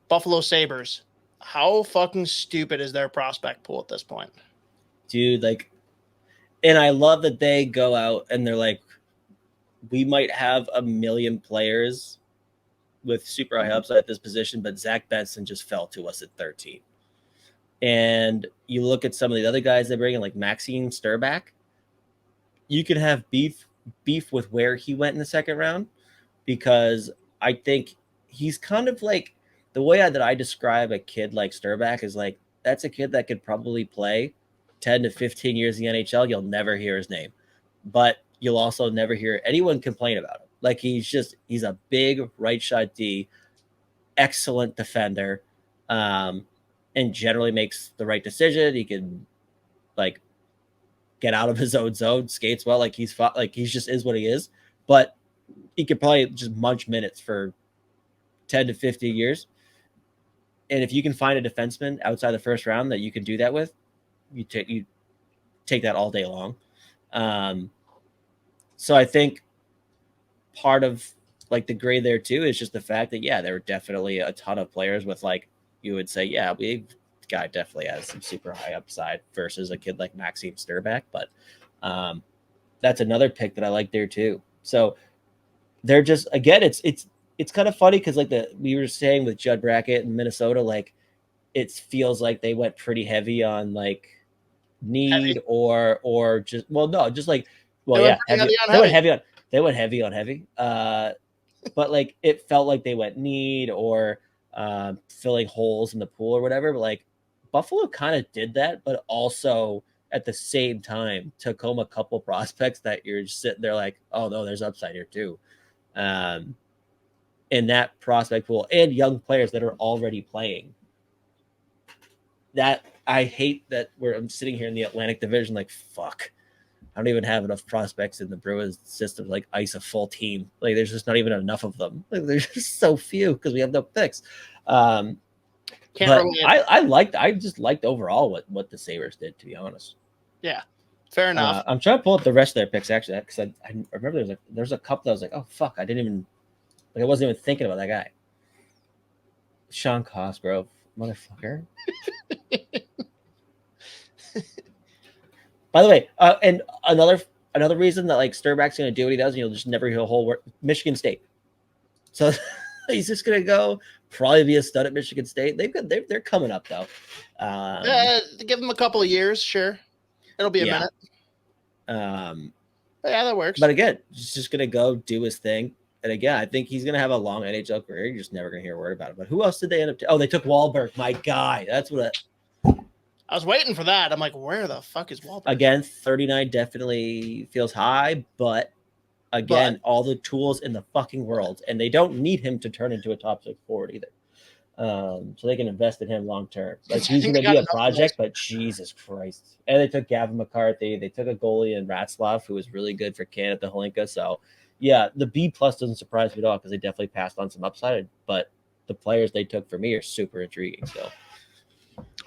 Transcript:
Buffalo Sabres. How fucking stupid is their prospect pool at this point? Dude, like, and I love that they go out and they're like, we might have a million players with super high upside at this position, but Zach Benson just fell to us at 13. And you look at some of the other guys they bring in, like Maxim Strbak, you could have beef with where he went in the second round, because I think he's kind of like, the way that I describe a kid like Strbak is like, that's a kid that could probably play 10 to 15 years in the NHL. You'll never hear his name, but you'll also never hear anyone complain about him. Like, he's a big right shot D, excellent defender, and generally makes the right decision. He can like get out of his own zone, skates well, like he's just is what he is, but he could probably just munch minutes for 10 to 15 years. And if you can find a defenseman outside the first round that you can do that with, you take that all day long. So I think part of like the grade there too is just the fact that, yeah, there were definitely a ton of players with, like, you would say, yeah, guy definitely has some super high upside versus a kid like Maxim Strbak. But that's another pick that I like there too. So they're just, again, it's kind of funny because like we were saying with Judd Brackett in Minnesota, like it feels like they went pretty heavy on like need or just, well, no, just like, well, yeah, heavy. They went heavy on heavy. But like it felt like they went need or filling holes in the pool or whatever. But like Buffalo kind of did that, but also at the same time took home a couple prospects that you're just sitting there like, oh no, there's upside here too. In that prospect pool, and young players that are already playing. That I hate that I'm sitting here in the Atlantic Division like, fuck, I don't even have enough prospects in the Bruins system to like ice a full team. Like there's just not even enough of them. Like, there's just so few because we have no picks. But I just liked overall what the Sabres did, to be honest. Yeah, fair enough. I'm trying to pull up the rest of their picks actually, because I remember there's a couple that I was like, oh fuck, I wasn't even thinking about that guy. Sean Cosgrove, motherfucker. By the way, and another reason that like Strbak's going to do what he does, and you'll just never hear a whole word, Michigan State. So he's just going to go probably be a stud at Michigan State. They're coming up though. Give them a couple of years, sure. It'll be a minute. Yeah, that works. But again, he's just going to go do his thing. And again, I think he's going to have a long NHL career. You're just never going to hear a word about it. But who else did they end up? Oh, they took Wahlberg, my guy. That's what I was waiting for that. I'm like, where the fuck is Wahlberg? Again, 39 definitely feels high, but again, all the tools in the fucking world, and they don't need him to turn into a top 6 forward either. So they can invest in him long term. Like he's going to be a project, but Jesus Christ! And they took Gavin McCarthy. They took a goalie in Ratzlaff who was really good for Canada Holinka. So yeah, the B+ doesn't surprise me at all because they definitely passed on some upside. But the players they took for me are super intriguing. So.